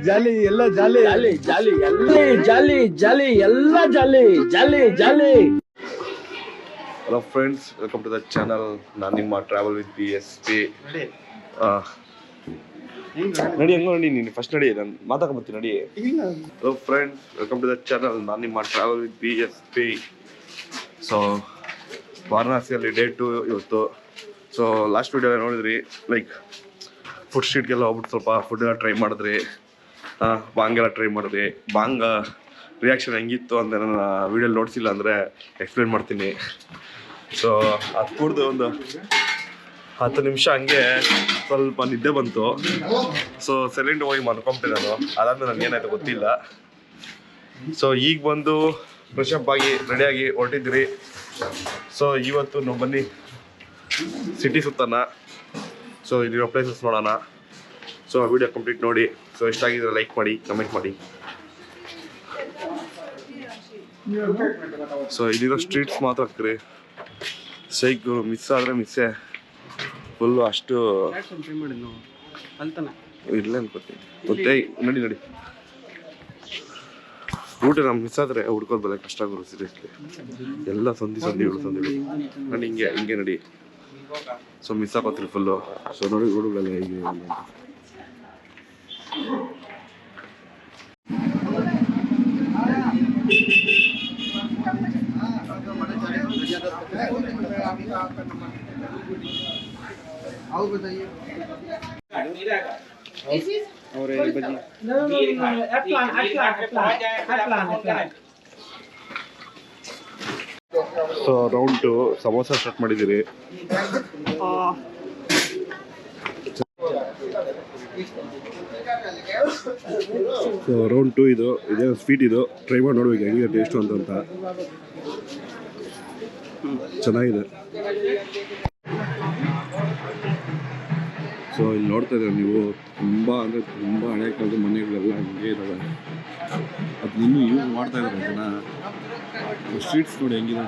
ಜಾಲಿ ಎಲ್ಲ jolly jolly jolly ಎಲ್ಲ jolly jolly ಎಲ್ಲ jolly jolly jolly. Hello friends, welcome to the channel. ನಾನು ನಿಮ್ಮ ಟ್ರಾವೆಲ್ ವಿತ್ BSP. ನಡಿ ಹೆಂಗೋ ನಡಿ, ನೀನು ಫಸ್ಟ್ ನಡಿ, ನಾನು ಮಾತಾಡ್ಕೊಂಬರ್ತೀನಿ ನಡಿ. Hello friends, welcome to the channel. ನಾನು ನಿಮ್ಮ ಟ್ರಾವೆಲ್ ವಿತ್ BSP. ಸೊ ವಾರಣಾಸಿಯಲ್ಲಿ ಡೇ 2 ಇವತ್ತು. ಸೊ ಲಾಸ್ಟ್ ವೀಡಿಯೋ ನೋಡಿದ್ರಿ, ಲೈಕ್ ಫುಡ್ ಸ್ಟ್ರೀಟ್ಗೆಲ್ಲ ಹೋಗ್ಬಿಟ್ಟು ಸ್ವಲ್ಪ ಫುಡ್ಡೆಲ್ಲ ಟ್ರೈ ಮಾಡಿದ್ರಿ, ಬಾಂಗೆಲ್ಲ ಟ್ರೈ ಮಾಡಿದ್ರಿ. ಬಾಂಗ ರಿಯಾಕ್ಷನ್ ಹೆಂಗಿತ್ತು ಅಂತ ನಾನು ವೀಡಿಯೋಲಿ ನೋಡ್ಸಿಲ್ಲ ಅಂದರೆ ಎಕ್ಸ್ಪ್ಲೇನ್ ಮಾಡ್ತೀನಿ. ಸೊ ಅದು ಕುಡ್ದು ಒಂದು 10 ನಿಮಿಷ ಹಂಗೆ ಸ್ವಲ್ಪ ನಿದ್ದೆ ಬಂತು. ಸೊ ಸೈಲೆಂಟ್ ಹೋಗಿ ಮಲ್ಕೊಂಬಿಟ್ಟೆ ನಾನು. ಅದಾದ್ಮೇಲೆ ನನಗೆ ಏನಾಯ್ತು ಗೊತ್ತಿಲ್ಲ. ಸೊ ಈಗ ಬಂದು ಫ್ರೆಶಪ್ ಆಗಿ ರೆಡಿಯಾಗಿ ಹೊರಟಿದ್ರಿ. ಸೊ ಇವತ್ತು ನಾವು ಬನ್ನಿ ಸಿಟಿ ಸುತ್ತಾನ. ಸೊ ಇಲ್ಲಿರೋ ಪ್ಲೇಸಸ್ ನೋಡೋಣ. ಸೊ ವಿಡಿಯೋ ಕಂಪ್ಲೀಟ್ ನೋಡಿ. ಸೊ ಇಷ್ಟಾಗಿದ್ರೆ ಲೈಕ್ ಮಾಡಿ, ಕಮೆಂಟ್ ಮಾಡಿ. ಸೊ ಇಲ್ಲಿರೋ ಸ್ಟ್ರೀಟ್ಸ್ ಮಾತ್ರ ಹಾಕ್ರಿ, ಸೈಕ್ ಮಿಸ್ ಆದರೆ ಮಿಸ್ಸೇ ಫುಲ್ಲು. ಅಷ್ಟು ಇರಲೇ ಅನ್ಕೋತೀನಿ. ಮತ್ತೆ ನಡಿ ನಡಿ, ರೂಟ್ ನಮ್ಗೆ ಮಿಸ್ ಆದರೆ ಹುಡ್ಕೋದು ಬಲ್ಲ ಕಷ್ಟ ಆಗೋರು ಸೀರಿಯಸ್ಲಿ. ಎಲ್ಲ ಸಂದಿಗಳು ನಡಿ, ಹಿಂಗೆ ನಡಿ. ಸೊ ಮಿಸ್ ಆಗೋತ್ರಿ ಫುಲ್ಲು. ಸೊ ನೋಡಿ ರೋಡುಗಳೆಲ್ಲ ಹೇಗೆ ಸೊ ರೌಂಡ್ ಸಮೋಸ ಸ್ಟಾರ್ಟ್ ಮಾಡಿದ್ದೀರಿ. ಸೊ ರೌಂಡ್ 2 ಇದೇ ಸ್ವೀಟ್. ಇದು ಟ್ರೈ ಮಾಡಿ ನೋಡ್ಬೇಕು ಹೆಂಗಿದೆ ಟೇಸ್ಟು ಅಂತ. ಚೆನ್ನಾಗಿದೆ. ಸೊ ಇಲ್ಲಿ ನೋಡ್ತಾ ಇದ್ದಾರೆ ನೀವು, ತುಂಬ ಅಂದರೆ ತುಂಬ ಹಳೆ ಕಾಲದ ಮನೆಗಳೆಲ್ಲ ಹಂಗೆ ಇದ್ದಾವೆ. ಅದು ಇನ್ನೂ ಯೂಸ್ ಮಾಡ್ತಾ ಇದ್ದಾರೆ ಜನ. ಸ್ಟ್ರೀಟ್ಸ್ ನೋಡಿ ಹೆಂಗಿದೆ.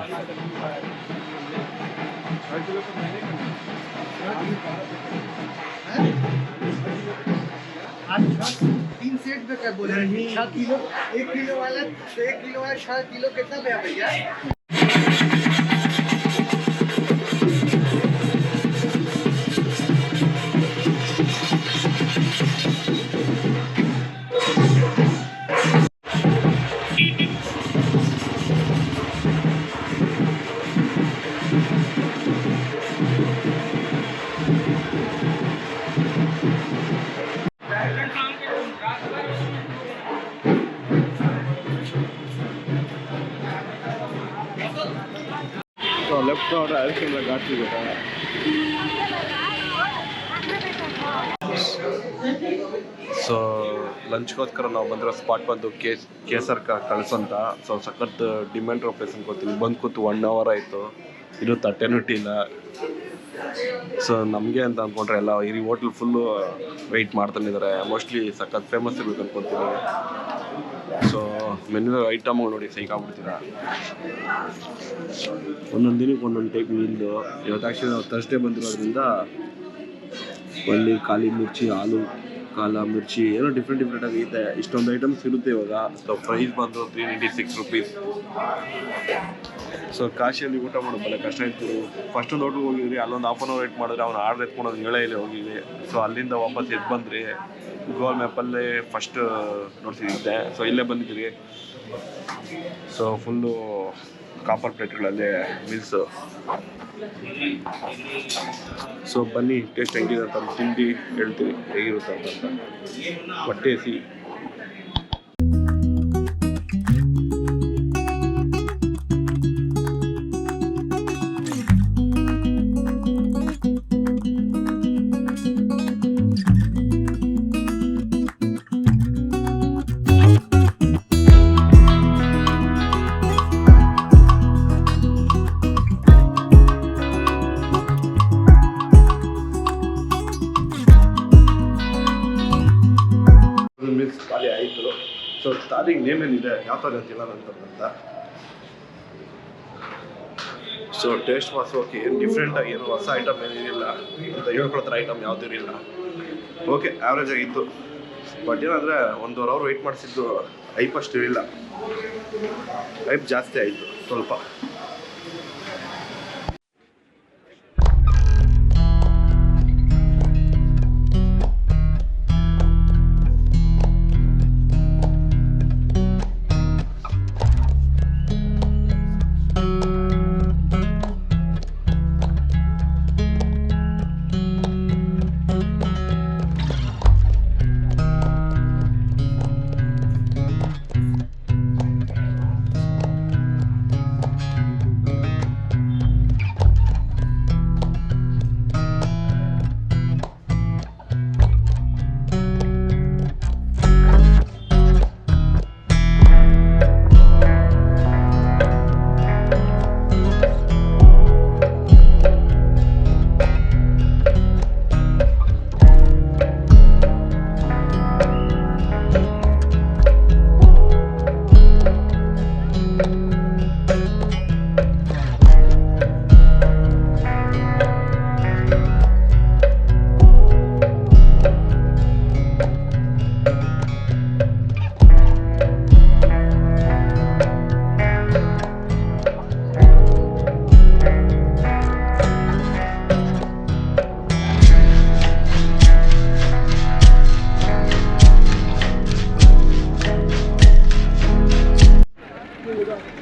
तीन सेट पे क्या बोले 6 किलो 1 किलो वाला 1 किलो वाला 6 किलो कितना भैया भैया? ಸೊ ಲೆಫ್ಟ್ ನೋಡ್ರೆ ಹರಿಶ್ಚಂದ್ರ ಘಾಟ್ ಸಿಗುತ್ತೆ. ಸೊ ಲಂಚ್ಗೋಸ್ಕರ ನಾವು ಬಂದಿರೋ ಸ್ಪಾಟ್ ಬಂದು ಕೇಸರ್ ಕಳ್ಸ್ ಅಂತ. ಸೊ ಸಖತ್ ಡಿಮ್ಯಾಂಡ್ ಇರೋ ಪ್ಲೇಸ್ ಅನ್ಕೋತೀನಿ. ಬಂದು ಕೂತು 1 hour ಆಯಿತು, ಇನ್ನೂ ತಟ್ಟೆನೂ ಇಟ್ಟಿಲ್ಲ. ಸೊ ನಮಗೆ ಅಂತ ಅಂದ್ಕೊಂಡ್ರೆ ಎಲ್ಲ ಈ ಹೋಟ್ಲ್ ಫುಲ್ಲು ವೆಯ್ಟ್ ಮಾಡ್ತಾನಿದ್ದಾರೆ. ಮೋಸ್ಟ್ಲಿ ಸಖತ್ ಫೇಮಸ್ ಇರ್ಬೇಕು ಅನ್ಕೊತೀನಿ. ಸೊ ಮೆನು ಐಟಮ್ಗಳು ನೋಡಿ ಸೈಕಾಗ್ಬಿಡ್ತೀರ. ಒಂದೊಂದು ದಿನಕ್ಕೆ ಒಂದೊಂದು ಟೈಪ್ ಮೀಲ್ದು. ಇವತ್ತು ಆ್ಯಕ್ಚುಲಿ ನಾವು ಥರ್ಸ್ಡೇ ಬಂದಿರೋದ್ರಿಂದ ಪನ್ನೀರ್, ಖಾಲಿ ಮಿರ್ಚಿ, ಆಲೂ ಕಾಲ ಮಿರ್ಚಿ ಏನೋ ಡಿಫ್ರೆಂಟ್ ಆಗೈತೆ. ಇಷ್ಟೊಂದು ಐಟಮ್ಸ್ ಇರುತ್ತೆ ಇವಾಗ. ಸೊ ಪ್ರೈಸ್ ಬಂದು 396 rupees. ಸೊ ಕಾಶಿಯಲ್ಲಿ ಊಟ ಮಾಡೋದು ಬಲ್ಲ ಕಷ್ಟ ಇತ್ತು. ಫಸ್ಟ್ ಒಂದು ಹೋಟ್ಲಿಗೆ ಹೋಗಿದ್ರಿ, ಅಲ್ಲೊಂದು 1/2 hour ವೇಟ್ ಮಾಡಿದ್ರೆ ಅವ್ನು ಆರ್ಡ್ರ್ ಎತ್ಕೊಳೋದು 7 ಹೋಗಿದ್ವಿ. ಸೊ ಅಲ್ಲಿಂದ ವಾಪಸ್ ಎದ್ದು ಬಂದ್ರಿ. ಗೂಗಲ್ ಮ್ಯಾಪಲ್ಲೇ ಫಸ್ಟ್ ನೋಡ್ತಿದ್ದೆ. ಸೊ ಇಲ್ಲೇ ಬಂದಿದ್ರಿ. ಸೊ ಫುಲ್ಲು ಕಾಪರ್ ಪ್ಲೇಟ್ಗಳಲ್ಲೇ ಮೀಲ್ಸು. ಸೊ ಬನ್ನಿ ಟೇಸ್ಟ್ ಹೆಂಗಿದೆ ಅಂತ ತಿಂದು ಹೇಳ್ತೀವಿ ಹೇಗಿರುತ್ತೆ ಅಂತ. ಹೊಟ್ಟೆ ಸಿ ಖಾಲಿ ಆಯಿತು. ಸೊ ತಾರಿಗೆ ನೇಮ್ ಏನಿದೆ, ಯಾವ ಥರ ಅಂತಿಲ್ಲ ಅಂತ. ಸೊ ಟೇಸ್ಟ್ ವಾಸ್ ಓಕೆ, ಏನು ಡಿಫ್ರೆಂಟಾಗಿ ಏನು ಹೊಸ ಐಟಮ್ ಏನಿರಲಿಲ್ಲ ಅಂತ ಹೇಳ್ಕೊಳ್ತಾರೆ. ಐಟಮ್ ಯಾವುದೂ ಇರಲಿಲ್ಲ. ಓಕೆ, ಆ್ಯಾವ್ರೇಜ್ ಆಗಿತ್ತು. ಬಟ್ ಏನಂದರೆ 1.5 hour ವೆಯ್ಟ್ ಮಾಡಿಸಿದ್ದು ಐಪ್ ಅಷ್ಟು ಇರಲಿಲ್ಲ, ಐಪ್ ಜಾಸ್ತಿ ಆಯಿತು ಸ್ವಲ್ಪ.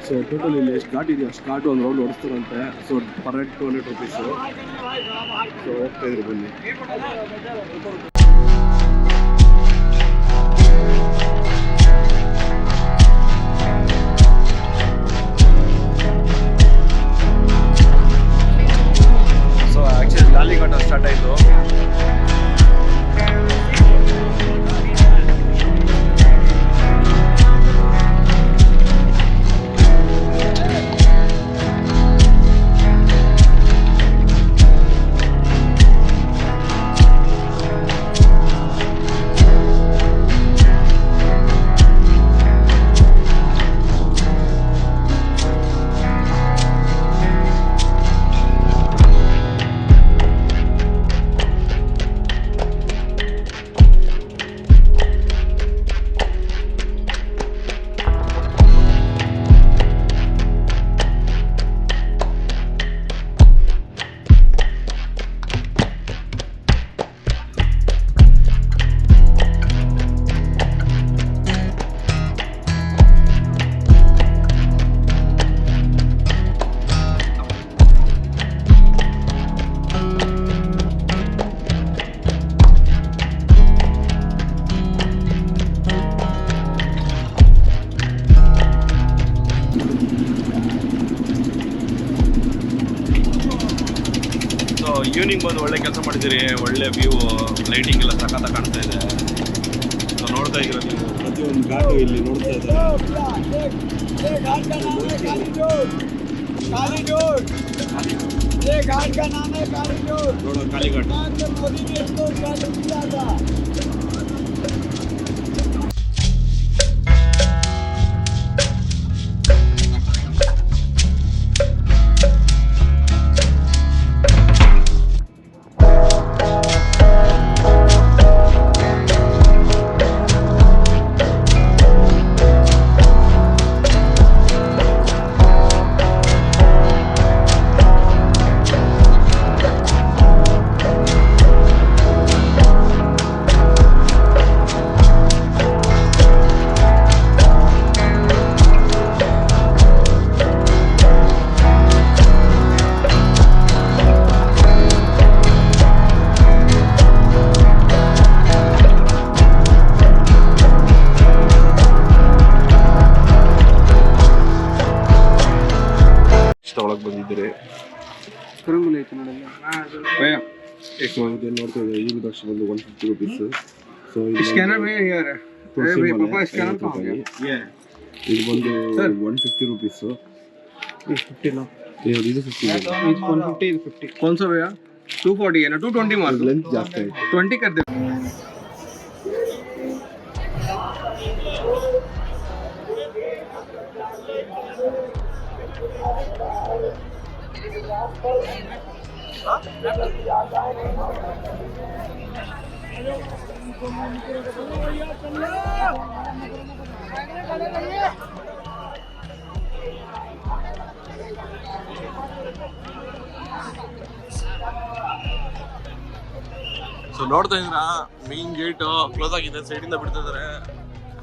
ಸೊ ಟೋಟಲ್ ಇಲ್ಲಿ ಎಷ್ಟು ಘಾಟ್ ಇದೆಯೋ ಅಷ್ಟು ಘಾಟು ಒಂದು ರೌಂಡ್ ಓಡಿಸ್ತಾರಂತೆ. So per head 200 rupees. So ಹೋಗ್ತಾ ಇದ್ರಿ ಬನ್ನಿ. ಸೊ ಆ್ಯಕ್ಚುಲಿ ಗಾಲಿ ಘಾಟ ಸ್ಟಾರ್ಟ್ ಆಯಿತು. ಈವ್ನಿಂಗ್ ಬಂದು ಒಳ್ಳೆ ಕೆಲಸ ಮಾಡಿದ್ದೀರಿ. ಒಳ್ಳೆ ವ್ಯೂ, ಲೈಟಿಂಗ್ ಎಲ್ಲ ಸಖತ್ತಾಗಿ ಕಾಣ್ತಾ ಇದೆ. ಸೊ ನೋಡ್ತಾ ಇದ್ದೀರ ನೀವು, ಪ್ರತಿಯೊಂದು ಘಾಟು ಇಲ್ಲಿ ನೋಡ್ತಾ ಇದ್ದಾರೆ. ನೋಡೋ ಕಾಲಿಘಾಟ್. ಒಳಗೆ ಬಂದಿದ್ದೀರಿ. ನೋಡ್ತಾ ಇದ್ದಾರೆ. ಈಗ ದಕ್ಷ ಬಂದು 150 rupees. ಸೊ स्कैनर में यार भाई पापा स्कैनर कहां गया? ಇದು ಬಂದು 150 rupees. 50 ना ये ಇದು 50 है. 150 is 50. कौन सा भैया? 240 है ना, 220 मार दो. लेंथ ಜಾಸ್ತಿ ಆಯ್ತು. 20 कर दे. हाँ ಸೊ ನೋಡ್ತಾ ಇದ್ರ ಮೇನ್ ಗೇಟ್ ಕ್ಲೋಸ್ ಆಗಿದೆ, ಸೈಡ್ ಇಂದ ಬಿಡ್ತಾ ಇದಾರೆ.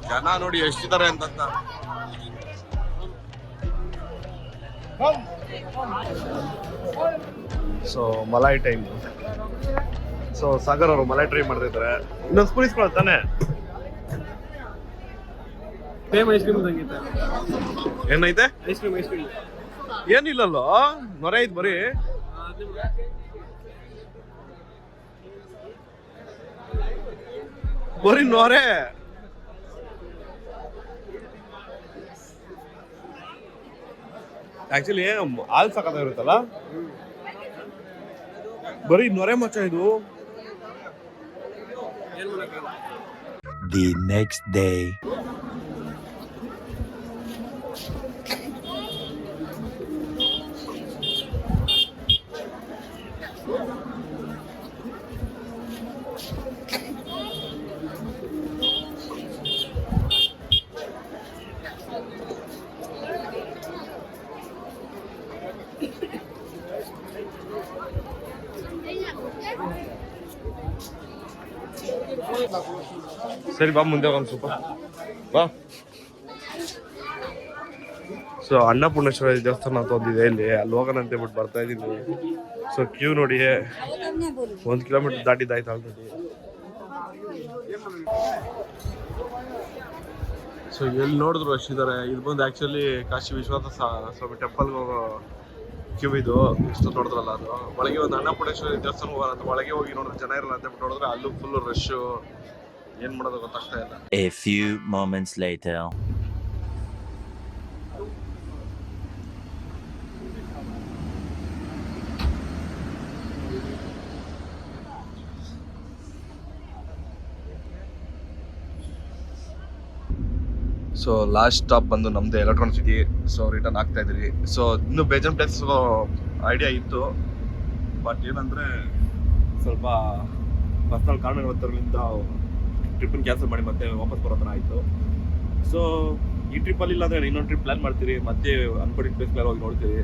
ಜನ ನೋಡಿ ಎಷ್ಟಿದ್ದಾರೆ ಅಂತ. So malai time. So Sagar ಅವರು ಮಲಾಯ್ ಟ್ರೈ ಮಾಡ್ತಾ ಇದ್ದಾರೆ. ಇನ್ನೊಂದು ಸ್ಪೂನ್ ಇಸ್ಕೊಳ್ಳೋದು ತಾನೆ? ಏನೈತೆ? ಏನಿಲ್ಲಲ್ಲೋ, ನೊರೆ ಐತ್ ಬರೀ. ಬರೀ ನೊರೆ. ಆಕ್ಚುಲಿ ಹಾಲ್ ಸಾಕಾಗಿರುತ್ತಲ್ಲ, ಬರೀ ನೊರೆ ಮಚ್ಚ ಇದು. The next day. ಸರಿ ಬಾ, ಮುಂದೆ ಒಂದು ಸ್ವಲ್ಪ ಬಾ. ಸೊ ಅನ್ನಪೂರ್ಣೇಶ್ವರಿ ದೇವಸ್ಥಾನ ಅಂತ ಒಂದಿದೆ ಇಲ್ಲಿ, ಅಲ್ಲಿ ಹೋಗೋಣ ಅಂತ ಹೇಳ್ಬಿಟ್ಟು ಬರ್ತಾ ಇದೀನಿ. ಸೊ ಕ್ಯೂ ನೋಡಿ, 1 ಕಿಲೋಮೀಟರ್ ದಾಟಿದ್ದಾಯ್ತು ಆಲ್ರೆಡಿ. ಸೊ ಎಲ್ಲಿ ನೋಡಿದ್ರು ಅಷ್ಟಿದ್ದಾರೆ. ಇದು ಬಂದು ಆ್ಯಕ್ಚುಲಿ ಕಾಶಿ ವಿಶ್ವನಾಥ ಸ್ವಾಮಿ ಟೆಂಪಲ್ಗೆ ಹೋಗೋ ಕ್ಯೂ ಇದು. ಎಷ್ಟು ನೋಡಿದ್ರಲ್ಲ, ಅದು ಒಳಗೆ ಒಂದು ಅನ್ನಪೂರ್ಣೇಶ್ವರಿ ದೇವಸ್ಥಾನ ಹೋಗೋಣ ಅಂತ ಒಳಗೆ ಹೋಗಿ ನೋಡಿದ್ರೆ ಜನ ಇರಲ್ಲ ಅಂತ ಹೇಳ್ಬಿಟ್ಟು ನೋಡಿದ್ರೆ ಅಲ್ಲೂ ಫುಲ್ ರಶ್ಶು. ಏನ್ ಮಾಡೋದು ಗೊತ್ತಾಗ್ತಾ ಇಲ್ಲ. A few moments later. So last stop ಬಂದು ನಮ್ದು ಎಲೆಕ್ಟ್ರಾನಿಕ್ ಸಿಟಿ. ಸೊ ರಿಟರ್ನ್ ಆಗ್ತಾ ಇದ್ರಿ. ಸೊ ಇನ್ನು ಬೇಜಾನ್ ಪ್ಲೇಸ್ ಐಡಿಯಾ ಇತ್ತು, ಬಟ್ ಏನಂದ್ರೆ ಸ್ವಲ್ಪ ಪರ್ಸನಲ್ ಕಾರಣಗಳಿಂದ ಟ್ರಿಪ್ಪನ್ನು ಕ್ಯಾನ್ಸಲ್ ಮಾಡಿ ಮತ್ತೆ ವಾಪಸ್ ಬರೋ ಥರ ಆಯಿತು. ಸೊ ಈ ಟ್ರಿಪ್ಪಲ್ಲಿ ಇಲ್ಲಾಂದರೆ ಇನ್ನೊಂದು ಟ್ರಿಪ್ ಪ್ಲ್ಯಾನ್ ಮಾಡ್ತೀರಿ, ಮತ್ತೆ ಅನ್ಕೊಂಡಿದ್ದ ಪ್ಲೇಸ್ಗೆಲ್ಲ ಹೋಗಿ ನೋಡ್ತೀವಿ.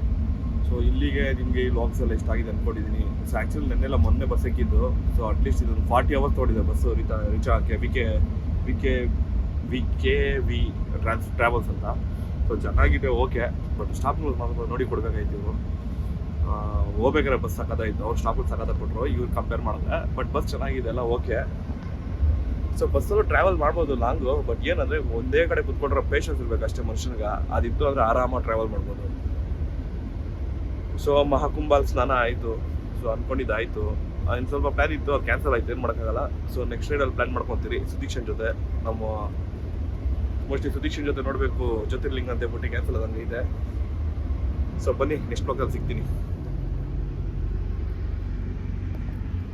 ಸೊ ಇಲ್ಲಿಗೆ ನಿಮಗೆ ಈ ಲಾಗ್ಸ್ ಎಲ್ಲ ಇಷ್ಟ ಆಗಿದೆ ಅಂದ್ಕೊಂಡಿದ್ದೀನಿ. ಸೊ ಆ್ಯಕ್ಚುಲಿ ನೆನ್ನೆಲ್ಲ ಮೊನ್ನೆ ಬಸ್ ಸಿಕ್ಕಿದ್ದು. ಸೊ ಅಟ್ಲೀಸ್ಟ್ ಇದೊಂದು 40 hours ತೊಗೊಂಡಿದೆ ಬಸ್ಸು ರೀಚ್ ಆಗೋಕ್ಕೆ. ವಿ ಕೆ ವಿ ಟ್ರಾವೆಲ್ಸ್ ಅಂತ. ಸೊ ಚೆನ್ನಾಗಿದೆ, ಓಕೆ, ಬಟ್ ಸ್ಟಾಪ್ಗಳು ನೋಡಿ ಕೊಡ್ಬೇಕಾಯ್ತು ಇವರು. ಹೋಗ್ಬೇಕಾದ್ರೆ ಬಸ್ ಸಕ್ಕತ್ತಾಯಿತು, ಅವ್ರು ಸ್ಟಾಪ್ಗಳು ಸಕ್ಕತ್ತಾಗಿ ಕೊಟ್ಟರು, ಇವ್ರು ಕಂಪೇರ್ ಮಾಡಿದ್ರೆ. ಬಟ್ ಬಸ್ ಚೆನ್ನಾಗಿದೆ ಎಲ್ಲ, ಓಕೆ. ಸೊ ಬಸ್ಸಲ್ಲೂ ಟ್ರಾವೆಲ್ ಮಾಡ್ಬೋದು ಲಾಂಗು, ಬಟ್ ಏನಂದರೆ ಒಂದೇ ಕಡೆ ಕುತ್ಕೊಂಡ್ರೆ ಪೇಷನ್ಸ್ ಇರಬೇಕು ಅಷ್ಟೇ ಮನುಷ್ಯನಿಗೆ. ಅದಿತ್ತು ಅಂದರೆ ಆರಾಮಾಗಿ ಟ್ರಾವೆಲ್ ಮಾಡ್ಬೋದು. ಸೊ ಮಹಾಕುಂಭಾಲ್ ಸ್ನಾನ ಆಯಿತು. ಸೊ ಅಂದ್ಕೊಂಡಿದ್ದಾಯಿತು. ಇನ್ನು ಸ್ವಲ್ಪ ಪ್ಲ್ಯಾನ್ ಇತ್ತು, ಅದು ಕ್ಯಾನ್ಸಲ್ ಆಯಿತು, ಏನು ಮಾಡೋಕ್ಕಾಗಲ್ಲ. ಸೊ ನೆಕ್ಸ್ಟ್ ರೈಡಲ್ಲಿ ಪ್ಲ್ಯಾನ್ ಮಾಡ್ಕೊತೀರಿ ಸುದೀಕ್ಷನ್ ಜೊತೆ. ನಮ್ಮ ಮೋಸ್ಟ್ಲಿ ಸುದೀಕ್ಷನ್ ಜೊತೆ ನೋಡಬೇಕು ಜ್ಯೋತಿರ್ಲಿಂಗ ಅಂತ ಹೇಳ್ಬಿಟ್ಟು ಕ್ಯಾನ್ಸಲ್ ಆದಂಗೆ ಇದೆ. ಸೊ ಬನ್ನಿ, ನೆಕ್ಸ್ಟ್ ಬ್ಲಾಗಲ್ಲಿ ಸಿಗ್ತೀನಿ.